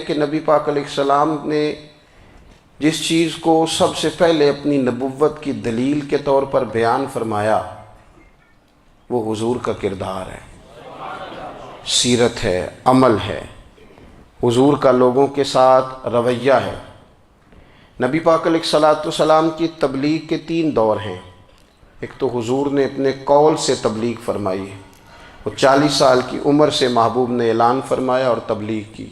کہ نبی پاک علیہ السلام نے جس چیز کو سب سے پہلے اپنی نبوت کی دلیل کے طور پر بیان فرمایا وہ حضور کا کردار ہے، سیرت ہے، عمل ہے، حضور کا لوگوں کے ساتھ رویہ ہے۔ نبی پاک علیہ السلام کی تبلیغ کے 3 دور ہیں۔ ایک تو حضور نے اپنے قول سے تبلیغ فرمائی، وہ 40 سال کی عمر سے محبوب نے اعلان فرمایا اور تبلیغ کی،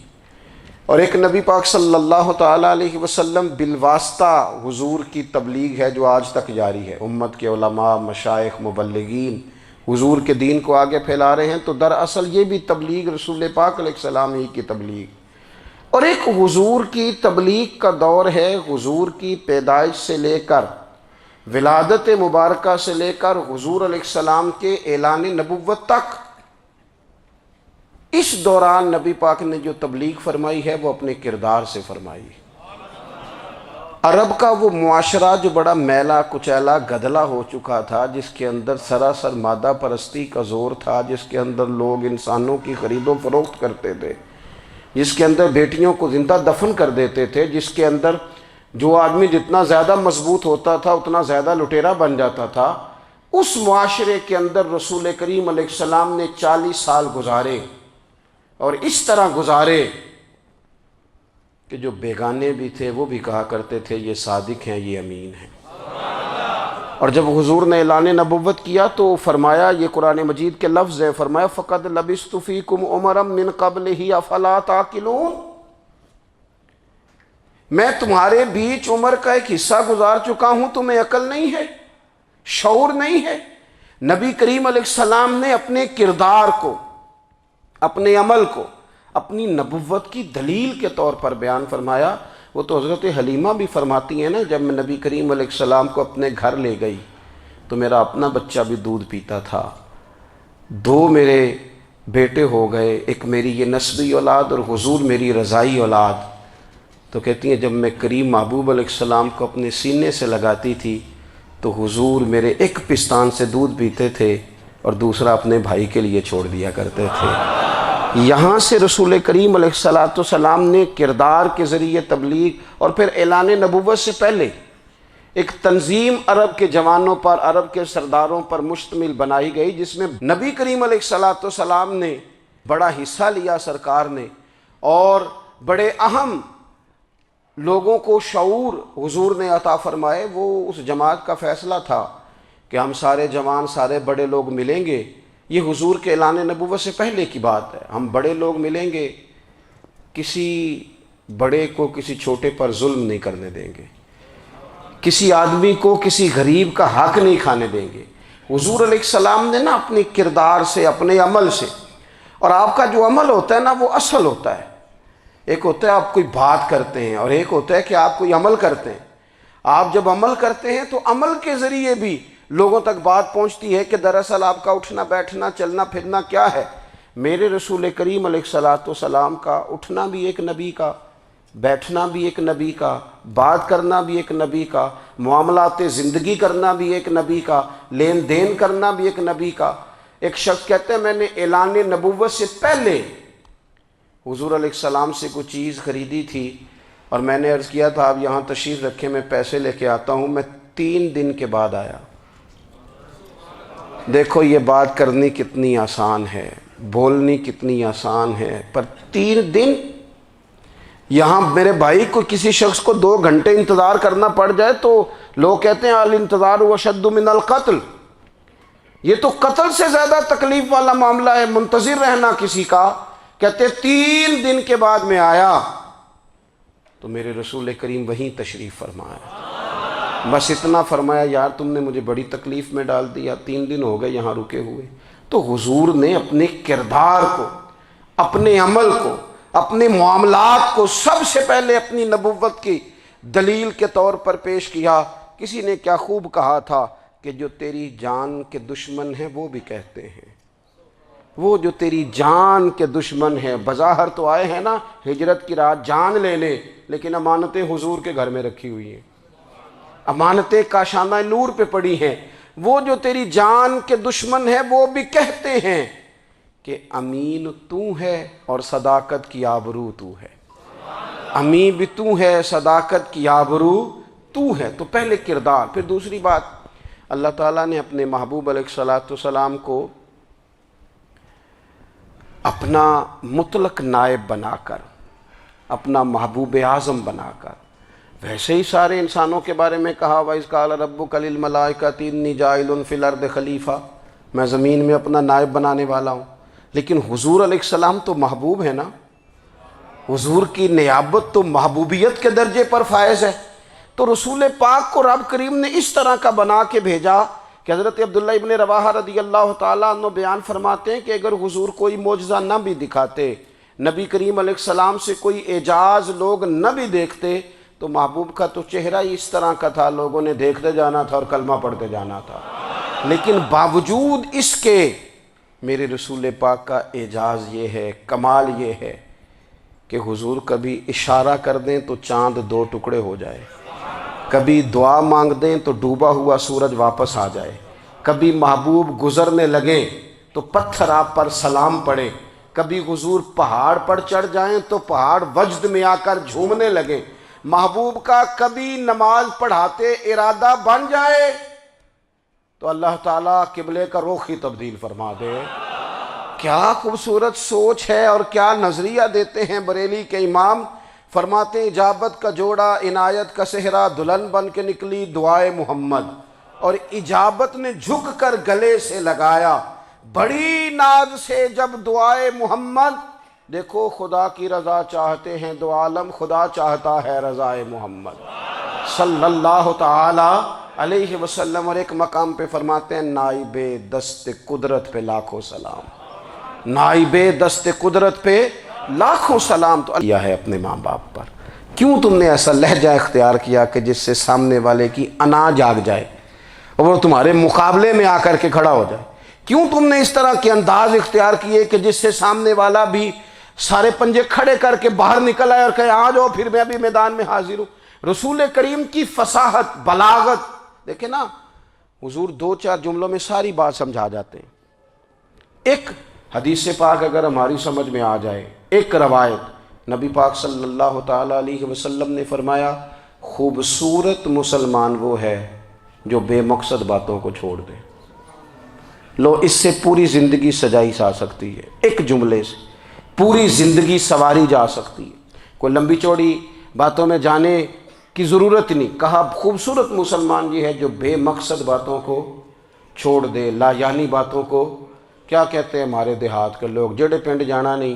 اور ایک نبی پاک صلی اللہ تعالیٰ علیہ وسلم بالواسطہ حضور کی تبلیغ ہے جو آج تک جاری ہے۔ امت کے علماء، مشائخ، مبلغین حضور کے دین کو آگے پھیلا رہے ہیں، تو دراصل یہ بھی تبلیغ رسول پاک علیہ السلام ہی کی تبلیغ۔ اور ایک حضور کی تبلیغ کا دور ہے، حضور کی پیدائش سے لے کر ولادت مبارکہ سے لے کر حضور علیہ السلام کے اعلان نبوت تک۔ اس دوران نبی پاک نے جو تبلیغ فرمائی ہے وہ اپنے کردار سے فرمائی۔ عرب کا وہ معاشرہ جو بڑا میلا کچیلا گدلا ہو چکا تھا، جس کے اندر سراسر مادہ پرستی کا زور تھا، جس کے اندر لوگ انسانوں کی خرید و فروخت کرتے تھے، جس کے اندر بیٹیوں کو زندہ دفن کر دیتے تھے، جس کے اندر جو آدمی جتنا زیادہ مضبوط ہوتا تھا اتنا زیادہ لٹیرا بن جاتا تھا، اس معاشرے کے اندر رسول کریم علیہ السلام نے 40 سال گزارے، اور اس طرح گزارے کہ جو بیگانے بھی تھے وہ بھی کہا کرتے تھے یہ صادق ہیں، یہ امین ہیں۔ اور جب حضور نے اعلان نبوت کیا تو فرمایا، یہ قرآن مجید کے لفظ ہے، فرمایا فَقَدْ لَبِثْتُ فِيكُمْ عُمَرًا مِّن قَبْلِهِ أَفَلَا تَعْقِلُونَ، میں تمہارے بیچ عمر کا ایک حصہ گزار چکا ہوں، تمہیں عقل نہیں ہے، شعور نہیں ہے۔ نبی کریم علیہ السلام نے اپنے کردار کو، اپنے عمل کو اپنی نبوت کی دلیل کے طور پر بیان فرمایا۔ وہ تو حضرت حلیمہ بھی فرماتی ہیں نا، جب میں نبی کریم علیہ السلام کو اپنے گھر لے گئی تو میرا اپنا بچہ بھی دودھ پیتا تھا، 2 میرے بیٹے ہو گئے، ایک میری یہ نسبی اولاد اور حضور میری رضائی اولاد۔ تو کہتی ہیں جب میں کریم محبوب علیہ السلام کو اپنے سینے سے لگاتی تھی تو حضور میرے ایک پستان سے دودھ پیتے تھے اور دوسرا اپنے بھائی کے لیے چھوڑ دیا کرتے تھے۔ یہاں سے رسول کریم علیہ السلام نے کردار کے ذریعے تبلیغ، اور پھر اعلان نبوت سے پہلے ایک تنظیم عرب کے جوانوں پر، عرب کے سرداروں پر مشتمل بنائی گئی، جس میں نبی کریم علیہ السلام نے بڑا حصہ لیا سرکار نے، اور بڑے اہم لوگوں کو شعور حضور نے عطا فرمائے۔ وہ اس جماعت کا فیصلہ تھا کہ ہم سارے جوان، سارے بڑے لوگ ملیں گے، یہ حضور کے اعلان نبوت سے پہلے کی بات ہے، ہم بڑے لوگ ملیں گے، کسی بڑے کو کسی چھوٹے پر ظلم نہیں کرنے دیں گے، کسی آدمی کو کسی غریب کا حق نہیں کھانے دیں گے۔ حضور علیہ السلام نے نا اپنے کردار سے، اپنے عمل سے، اور آپ کا جو عمل ہوتا ہے نا وہ اصل ہوتا ہے۔ ایک ہوتا ہے آپ کوئی بات کرتے ہیں، اور ایک ہوتا ہے کہ آپ کوئی عمل کرتے ہیں۔ آپ جب عمل کرتے ہیں تو عمل کے ذریعے بھی لوگوں تک بات پہنچتی ہے کہ دراصل آپ کا اٹھنا بیٹھنا چلنا پھرنا کیا ہے۔ میرے رسول کریم علیہ السلام کا اٹھنا بھی ایک نبی کا، بیٹھنا بھی ایک نبی کا، بات کرنا بھی ایک نبی کا، معاملات زندگی کرنا بھی ایک نبی کا، لین دین کرنا بھی ایک نبی کا۔ ایک شخص کہتے ہیں میں نے اعلان نبوت سے پہلے حضور علیہ السلام سے کوئی چیز خریدی تھی، اور میں نے عرض کیا تھا آپ یہاں تشریف رکھیں، میں پیسے لے کے آتا ہوں۔ میں 3 دن کے بعد آیا۔ دیکھو یہ بات کرنی کتنی آسان ہے، بولنی کتنی آسان ہے، پر 3 دن یہاں میرے بھائی کو کسی شخص کو 2 گھنٹے انتظار کرنا پڑ جائے تو لوگ کہتے ہیں الانتظار اشد من القتل، یہ تو قتل سے زیادہ تکلیف والا معاملہ ہے منتظر رہنا کسی کا۔ کہتے 3 دن کے بعد میں آیا تو میرے رسول کریم وہیں تشریف فرمایا، بس اتنا فرمایا یار تم نے مجھے بڑی تکلیف میں ڈال دیا، 3 دن ہو گئے یہاں رکے ہوئے۔ تو حضور نے اپنے کردار کو، اپنے عمل کو، اپنے معاملات کو سب سے پہلے اپنی نبوت کی دلیل کے طور پر پیش کیا۔ کسی نے کیا خوب کہا تھا کہ جو تیری جان کے دشمن ہیں وہ بھی کہتے ہیں، وہ جو تیری جان کے دشمن ہیں، بظاہر تو آئے ہیں نا ہجرت کی رات جان لینے، لیکن امانتیں حضور کے گھر میں رکھی ہوئی ہیں، امانتیں کاشانہ نور پہ پڑی ہیں۔ وہ جو تیری جان کے دشمن ہیں وہ بھی کہتے ہیں کہ امین تو ہے اور صداقت کی آبرو تو ہے۔ امی بھی تو ہے، صداقت کی آبرو تو ہے۔ تو پہلے کردار، پھر دوسری بات، اللہ تعالیٰ نے اپنے محبوب علیہ السلام کو اپنا مطلق نائب بنا کر، اپنا محبوب اعظم بنا کر، ویسے ہی سارے انسانوں کے بارے میں کہا وَإِذْ قَالَ رَبُّكَ لِلْمَلَائِكَةِ إِنِّي جَاعِلٌ فِي الْأَرْضِ خلیفہ، میں زمین میں اپنا نائب بنانے والا ہوں۔ لیکن حضور علیہ السلام تو محبوب ہے نا، حضور کی نیابت تو محبوبیت کے درجے پر فائز ہے۔ تو رسول پاک کو رب کریم نے اس طرح کا بنا کے بھیجا کہ حضرت عبداللہ ابن رواحہ رضی اللہ تعالیٰ عنہ بیان فرماتے ہیں کہ اگر حضور کوئی معجزہ نہ بھی دکھاتے، نبی کریم علیہ السلام سے کوئی اعجاز لوگ نہ بھی دیکھتے، تو محبوب کا تو چہرہ ہی اس طرح کا تھا، لوگوں نے دیکھتے جانا تھا اور کلمہ پڑھتے جانا تھا۔ لیکن باوجود اس کے میرے رسول پاک کا اعجاز یہ ہے، کمال یہ ہے کہ حضور کبھی اشارہ کر دیں تو چاند 2 ٹکڑے ہو جائے، کبھی دعا مانگ دیں تو ڈوبا ہوا سورج واپس آ جائے، کبھی محبوب گزرنے لگیں تو پتھر آپ پر سلام پڑے، کبھی حضور پہاڑ پر چڑھ جائیں تو پہاڑ وجد میں آ کر جھومنے لگیں، محبوب کا کبھی نماز پڑھاتے ارادہ بن جائے تو اللہ تعالیٰ قبلے کا رخ ہی تبدیل فرما دے۔ کیا خوبصورت سوچ ہے اور کیا نظریہ دیتے ہیں بریلی کے امام، فرماتے ہیں اجابت کا جوڑا عنایت کا صحرا، دلہن بن کے نکلی دعائے محمد، اور اجابت نے جھک کر گلے سے لگایا بڑی ناز سے جب دعائے محمد، دیکھو خدا کی رضا چاہتے ہیں دو عالم، خدا چاہتا ہے رضائے محمد صلی اللہ تعالی علیہ وسلم۔ اور ایک مقام پہ فرماتے ہیں نائب دست قدرت پہ لاکھوں سلام، نائب دست قدرت پہ لاکھوں سلام۔ تو کیا ہے اپنے ماں باپ پر، کیوں تم نے ایسا لہجہ اختیار کیا کہ جس سے سامنے والے کی انا جاگ جائے اور وہ تمہارے مقابلے میں آ کر کے کھڑا ہو جائے؟ کیوں تم نے اس طرح کے انداز اختیار کیے کہ جس سے سامنے والا بھی سارے پنجے کھڑے کر کے باہر نکل آئے اور کہے آ جاؤ پھر میں ابھی میدان میں حاضر ہوں؟ رسول کریم کی فصاحت، بلاغت دیکھیں نا، حضور 2-4 جملوں میں ساری بات سمجھا جاتے ہیں۔ ایک حدیث پاک اگر ہماری سمجھ میں آ جائے، ایک روایت نبی پاک صلی اللہ تعالیٰ علیہ وسلم نے فرمایا خوبصورت مسلمان وہ ہے جو بے مقصد باتوں کو چھوڑ دے۔ لو اس سے پوری زندگی سجائی جا سکتی ہے، ایک جملے سے پوری زندگی سواری جا سکتی ہے، کوئی لمبی چوڑی باتوں میں جانے کی ضرورت نہیں۔ کہا خوبصورت مسلمان یہ ہے جو بے مقصد باتوں کو چھوڑ دے، لا یعنی باتوں کو، کیا کہتے ہیں ہمارے دیہات کے لوگ، جڑے پنڈ جانا نہیں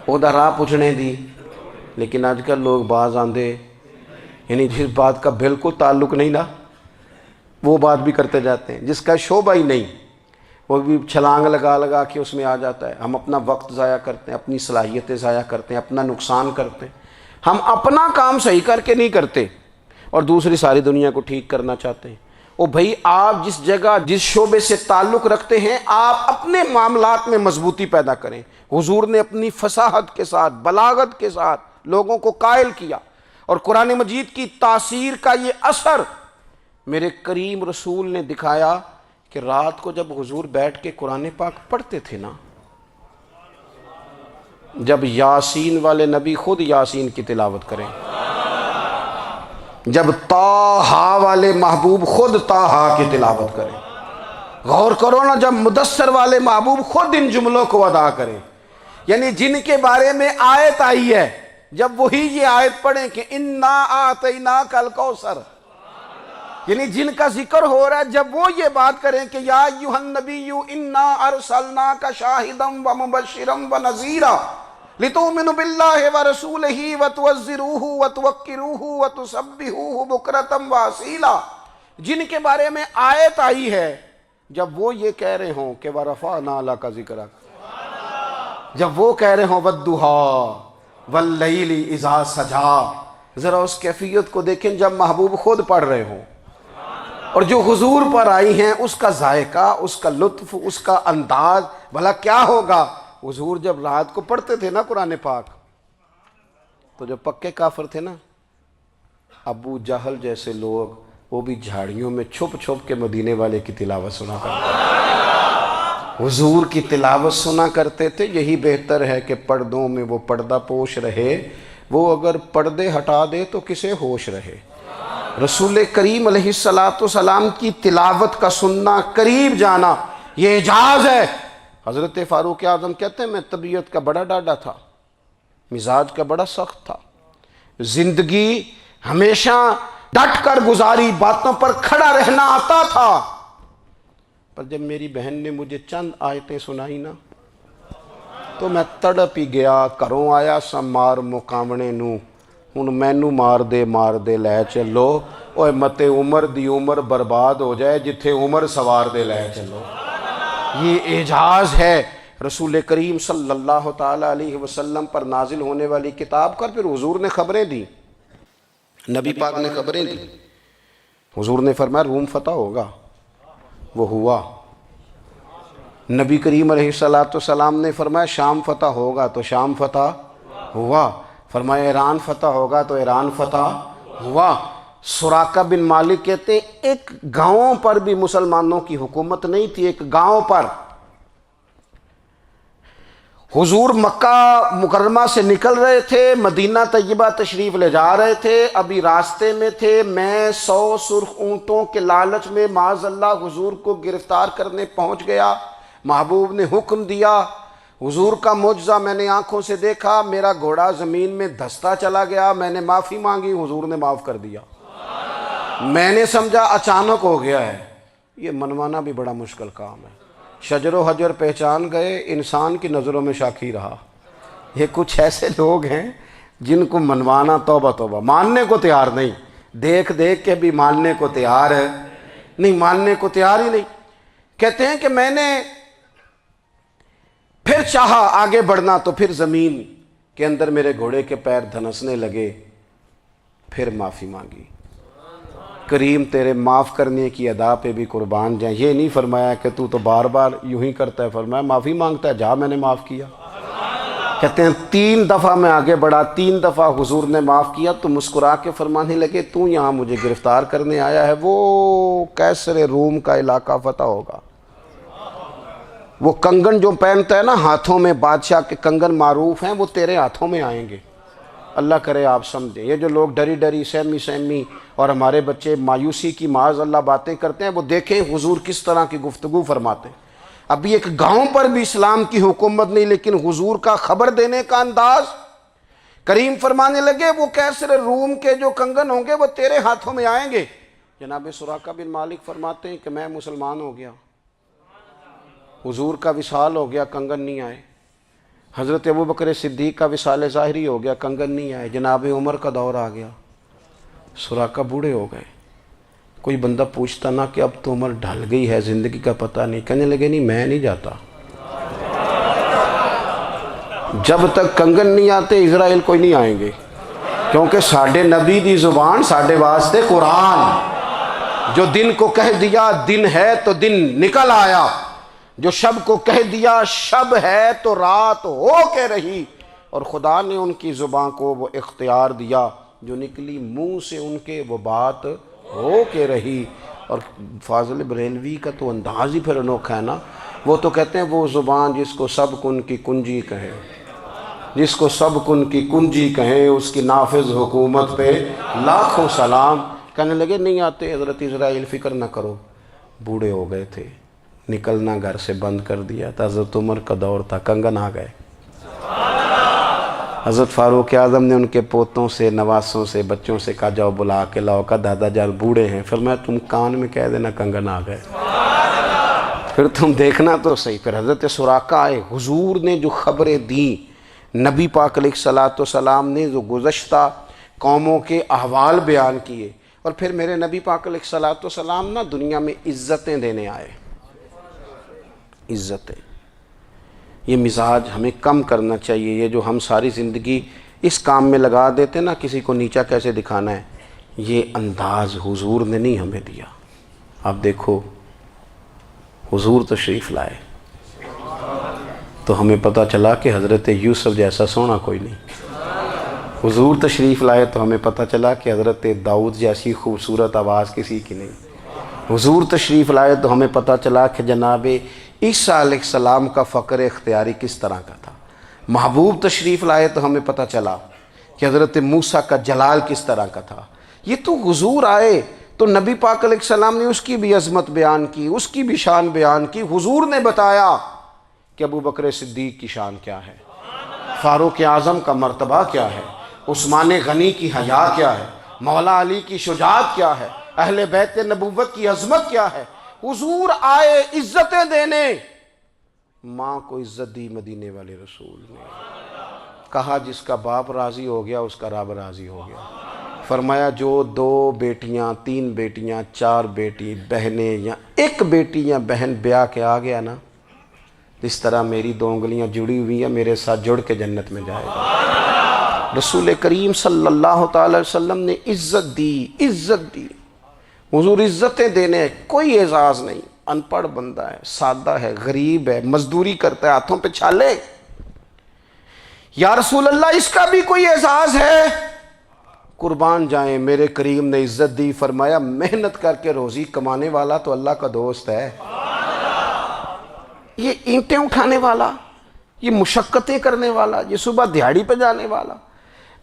اودا راہ پوچھنے دی۔ لیکن آج کل لوگ باز آندے یعنی جس بات کا بالکل تعلق نہیں نا وہ بات بھی کرتے جاتے ہیں، جس کا شعبہ ہی نہیں وہ بھی چھلانگ لگا لگا کے اس میں آ جاتا ہے۔ ہم اپنا وقت ضائع کرتے ہیں، اپنی صلاحیتیں ضائع کرتے ہیں، اپنا نقصان کرتے ہیں۔ ہم اپنا کام صحیح کر کے نہیں کرتے اور دوسری ساری دنیا کو ٹھیک کرنا چاہتے ہیں۔ او بھائی آپ جس جگہ جس شعبے سے تعلق رکھتے ہیں آپ اپنے معاملات میں مضبوطی پیدا کریں۔ حضور نے اپنی فصاحت کے ساتھ، بلاغت کے ساتھ لوگوں کو قائل کیا، اور قرآن مجید کی تاثیر کا یہ اثر میرے کریم رسول نے دکھایا کہ رات کو جب حضور بیٹھ کے قرآن پاک پڑھتے تھے نا، جب یاسین والے نبی خود یاسین کی تلاوت کریں، جب طٰہٰ والے محبوب خود طٰہٰ کی تلاوت کریں، غور کرو نا جب مدثر والے محبوب خود ان جملوں کو ادا کریں، یعنی جن کے بارے میں آیت آئی ہے جب وہی یہ آیت پڑھیں کہ اِنَّا أَعْطَيْنَاكَ الْكَوْثَرَ، یعنی جن کا ذکر ہو رہا ہے جب وہ یہ بات کریں کہ یا ایھا النبی انا ارسلناک شاہدا ومبشرا ونذیرا لتؤمنوا باللہ ورسولہ وتعزروہ وتوقروہ وتسبحوہ بکرۃ واصیلا، جن کے بارے میں آیت آئی ہے جب وہ یہ کہہ رہے ہوں کہ ورفعنا لک ذکرک، جب وہ کہہ رہے ہوں والضحیٰ واللیل اذا سجا، ذرا اس کیفیت کو دیکھیں جب محبوب خود پڑھ رہے ہوں، اور جو حضور پر آئی ہیں اس کا ذائقہ، اس کا لطف، اس کا انداز بھلا کیا ہوگا۔ حضور جب رات کو پڑھتے تھے نا قرآن پاک تو جو پکے کافر تھے نا، ابو جہل جیسے لوگ، وہ بھی جھاڑیوں میں چھپ چھپ کے مدینے والے کی تلاوت سنا کرتے، حضور کی تلاوت سنا کرتے تھے. یہی بہتر ہے کہ پردوں میں وہ پردہ پوش رہے, وہ اگر پردے ہٹا دے تو کسے ہوش رہے. رسول کریم علیہ السلام کی تلاوت کا سننا, قریب جانا, یہ اعجاز ہے. حضرت فاروق اعظم کہتے ہیں میں طبیعت کا بڑا ڈاڈا تھا, مزاج کا بڑا سخت تھا, زندگی ہمیشہ ڈٹ کر گزاری, باتوں پر کھڑا رہنا آتا تھا, پر جب میری بہن نے مجھے چند آیتیں سنائی نا تو میں تڑپ ہی گیا. گھروں آیا سا مار مقامنے نو, ہن مینو مار دے لے چلو. اوے متے عمر دی عمر برباد ہو جائے, جتھے عمر سوار دے لے چلو. یہ اعجاز ہے رسول کریم صلی اللہ تعالیٰ علیہ وسلم پر نازل ہونے والی کتاب کا. پھر حضور نے خبریں دی, نبی پاک نے خبریں دی. حضور نے فرمایا روم فتح ہوگا, وہ ہوا. نبی کریم علیہ السلام نے فرمایا شام فتح ہوگا, تو شام فتح ہوا. فرمایا ایران فتح ہوگا, تو ایران فتح ہوا. سراقہ بن مالک کہتے ہیں ایک گاؤں پر بھی مسلمانوں کی حکومت نہیں تھی, ایک گاؤں پر. حضور مکہ مکرمہ سے نکل رہے تھے, مدینہ طیبہ تشریف لے جا رہے تھے. ابھی راستے میں تھے, میں 100 سرخ اونٹوں کے لالچ میں معاذ اللہ حضور کو گرفتار کرنے پہنچ گیا. محبوب نے حکم دیا, حضور کا معجزہ میں نے آنکھوں سے دیکھا, میرا گھوڑا زمین میں دھستا چلا گیا. میں نے معافی مانگی, حضور نے معاف کر دیا. میں نے سمجھا اچانک ہو گیا ہے. یہ منوانا بھی بڑا مشکل کام ہے. شجر و حجر پہچان گئے, انسان کی نظروں میں شاکی رہا. یہ کچھ ایسے لوگ ہیں جن کو منوانا توبہ توبہ, ماننے کو تیار نہیں, دیکھ دیکھ کے بھی ماننے کو تیار ہے نہیں, ماننے کو تیار ہی نہیں. کہتے ہیں کہ میں نے پھر چاہا آگے بڑھنا, تو پھر زمین کے اندر میرے گھوڑے کے پیر دھنسنے لگے. پھر معافی مانگی. کریم تیرے معاف کرنے کی ادا پہ بھی قربان جائیں. یہ نہیں فرمایا کہ تو بار بار یوں ہی کرتا ہے, فرمایا معافی مانگتا ہے, جا میں نے معاف کیا. کہتے ہیں 3 دفعہ میں آگے بڑھا, 3 دفعہ حضور نے معاف کیا. تو مسکرا کے فرمانے لگے تو یہاں مجھے گرفتار کرنے آیا ہے, وہ کیسر روم کا علاقہ فتح ہوگا. وہ کنگن جو پہنتا ہے نا ہاتھوں میں, بادشاہ کے کنگن معروف ہیں, وہ تیرے ہاتھوں میں آئیں گے. اللہ کرے آپ سمجھیں. یہ جو لوگ ڈری ڈری سہمی اور ہمارے بچے مایوسی کی معاذ اللہ باتیں کرتے ہیں, وہ دیکھیں حضور کس طرح کی گفتگو فرماتے ہیں. ابھی ایک گاؤں پر بھی اسلام کی حکومت نہیں, لیکن حضور کا خبر دینے کا انداز. کریم فرمانے لگے وہ کیسر روم کے جو کنگن ہوں گے وہ تیرے ہاتھوں میں آئیں گے. جناب سراقہ بن مالک فرماتے ہیں کہ میں مسلمان ہو گیا, حضور کا وصال ہو گیا, کنگن نہیں آئے. حضرت ابوبکر صدیق کا وصال ظاہری ہو گیا, کنگن نہیں آئے. جناب عمر کا دور آ گیا, سراقہ بوڑھے ہو گئے. کوئی بندہ پوچھتا نا کہ اب تو عمر ڈھل گئی ہے, زندگی کا پتہ نہیں. کہنے لگے نہیں میں نہیں جاتا, جب تک کنگن نہیں آتے اسرائیل کوئی نہیں آئیں گے. کیونکہ ساڈے نبی دی زبان ساڈے واسطے قرآن. جو دن کو کہہ دیا دن ہے تو دن نکل آیا, جو شب کو کہہ دیا شب ہے تو رات ہو کے رہی. اور خدا نے ان کی زبان کو وہ اختیار دیا, جو نکلی منہ سے ان کے وہ بات ہو کے رہی. اور فاضل بریلوی کا تو انداز ہی پھر انوکھا ہے نا. وہ تو کہتے ہیں وہ زبان جس کو سب کن کی کنجی کہیں, جس کو سب کن کی کنجی کہیں, اس کی نافذ حکومت پہ لاکھوں سلام. کہنے لگے نہیں آتے. حضرت اسرائیل فکر نہ کرو, بوڑھے ہو گئے تھے, نکلنا گھر سے بند کر دیا تھا. حضرت عمر کا دور تھا, کنگن آ گئے. حضرت فاروق اعظم نے ان کے پوتوں سے, نواسوں سے, بچوں سے کہا جاؤ بلا کے لاؤ. کا دادا جان بوڑھے ہیں, فرمایا تم کان میں کہہ دینا کنگن آ گئے, پھر تم دیکھنا تو صحیح. پھر حضرت سراقہ آئے, حضور نے جو خبریں دیں, نبی پاک علیہ السلام نے جو گزشتہ قوموں کے احوال بیان کیے, اور پھر میرے نبی پاک علیہ السلام نا دنیا میں عزتیں دینے آئے. عزتیں, یہ مزاج ہمیں کم کرنا چاہیے. یہ جو ہم ساری زندگی اس کام میں لگا دیتے نا, کسی کو نیچا کیسے دکھانا ہے, یہ انداز حضور نے نہیں ہمیں دیا. آپ دیکھو حضور تشریف لائے تو ہمیں پتہ چلا کہ حضرت یوسف جیسا سونا کوئی نہیں. حضور تشریف لائے تو ہمیں پتہ چلا کہ حضرت داؤد جیسی خوبصورت آواز کسی کی نہیں. حضور تشریف لائے تو ہمیں پتہ چلا کہ جناب عیسیٰ علیہ السلام کا فقر اختیاری کس طرح کا تھا، محبوب تشریف لائے تو ہمیں پتہ چلا کہ حضرت موسیٰ کا جلال کس طرح کا تھا۔ یہ تو حضور آئے تو نبی پاک علیہ السلام نے اس کی بھی عظمت بیان کی، اس کی بھی شان بیان کی۔ حضور نے بتایا کہ ابو بکر صدیق کی شان کیا ہے، فاروق اعظم کا مرتبہ کیا ہے، عثمان غنی کی حیا کیا ہے، مولا علی کی شجاعت کیا ہے، اہل بیت نبوت کی عظمت کیا ہے۔ حضور آئے عزتیں دینے، ماں کو عزت دی مدینے والے رسول نے، کہا جس کا باپ راضی ہو گیا اس کا رب راضی ہو گیا۔ فرمایا جو 2 بیٹیاں 3 بیٹیاں 4 بیٹی بہنیں یا 1 بیٹی یا بہن بیاہ کے آ گیا نا، اس طرح میری 2 انگلیاں جڑی ہوئی ہیں، میرے ساتھ جڑ کے جنت میں جائے گا۔ رسول کریم صلی اللہ تعالی وسلم نے عزت دی۔ حضور عزتیں دینے، کوئی اعزاز نہیں، ان پڑھ بندہ ہے، سادہ ہے، غریب ہے، مزدوری کرتا ہے، ہاتھوں پہ چھالے۔ یا رسول اللہ اس کا بھی کوئی اعزاز ہے؟ قربان جائیں، میرے کریم نے عزت دی، فرمایا محنت کر کے روزی کمانے والا تو اللہ کا دوست ہے۔ یہ اینٹیں اٹھانے والا، یہ مشقتیں کرنے والا، یہ صبح دیہڑی پہ جانے والا،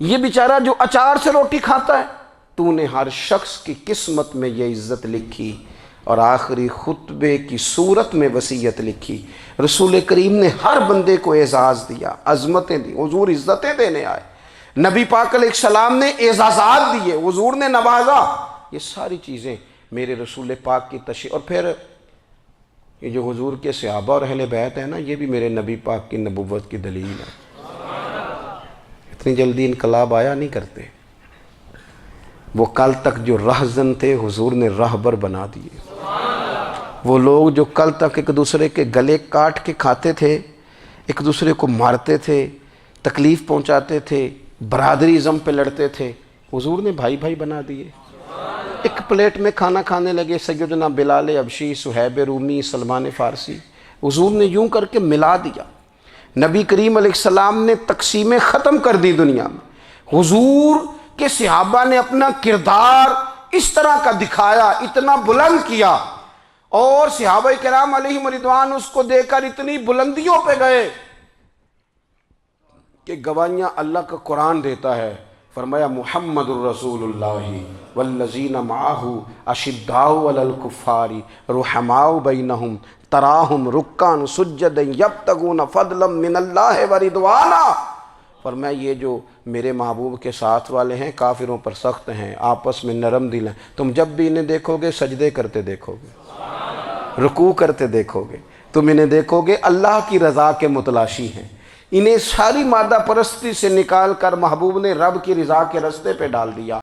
یہ بیچارہ جو اچار سے روٹی کھاتا ہے، تو نے ہر شخص کی قسمت میں یہ عزت لکھی اور آخری خطبے کی صورت میں وصیت لکھی۔ رسول کریم نے ہر بندے کو اعزاز دیا، عظمتیں دی۔ حضور عزتیں دینے آئے، نبی پاک علیہ السلام نے اعزازات دیے، حضور نے نوازا۔ یہ ساری چیزیں میرے رسول پاک کی تشریح، اور پھر یہ جو حضور کے صحابہ اور اہل بیت ہیں نا، یہ بھی میرے نبی پاک کی نبوت کی دلیل ہے۔ اتنی جلدی انقلاب آیا نہیں کرتے، وہ کل تک جو رہزن تھے حضور نے راہبر بنا دیے۔ وہ لوگ جو کل تک ایک دوسرے کے گلے کاٹ کے کھاتے تھے، ایک دوسرے کو مارتے تھے، تکلیف پہنچاتے تھے، برادری ازم پہ لڑتے تھے، حضور نے بھائی بھائی بنا دیے۔ ایک پلیٹ میں کھانا کھانے لگے، سیدنا بلال حبشی، صہیب رومی، سلمان فارسی، حضور نے یوں کر کے ملا دیا۔ نبی کریم علیہ السلام نے تقسیمیں ختم کر دی دنیا میں۔ حضور کہ صحابہ نے اپنا کردار اس طرح کا دکھایا، اتنا بلند کیا، اور صحابہ کرام علیہم رضوان اس کو دیکھ کر اتنی بلندیوں پہ گئے کہ گواہیاں اللہ کا قرآن دیتا ہے۔ فرمایا محمد الرسول اللہ والذین معہ اشداء علی الکفار رحماء بینہم تراہم رکعا سجدا یبتغون فضلا من اللہ ورضوانا۔ فرمایا یہ جو میرے محبوب کے ساتھ والے ہیں کافروں پر سخت ہیں، آپس میں نرم دل ہیں، تم جب بھی انہیں دیکھو گے سجدے کرتے دیکھو گے، رکوع کرتے دیکھو گے، تم انہیں دیکھو گے اللہ کی رضا کے متلاشی ہیں۔ انہیں ساری مادہ پرستی سے نکال کر محبوب نے رب کی رضا کے رستے پہ ڈال دیا۔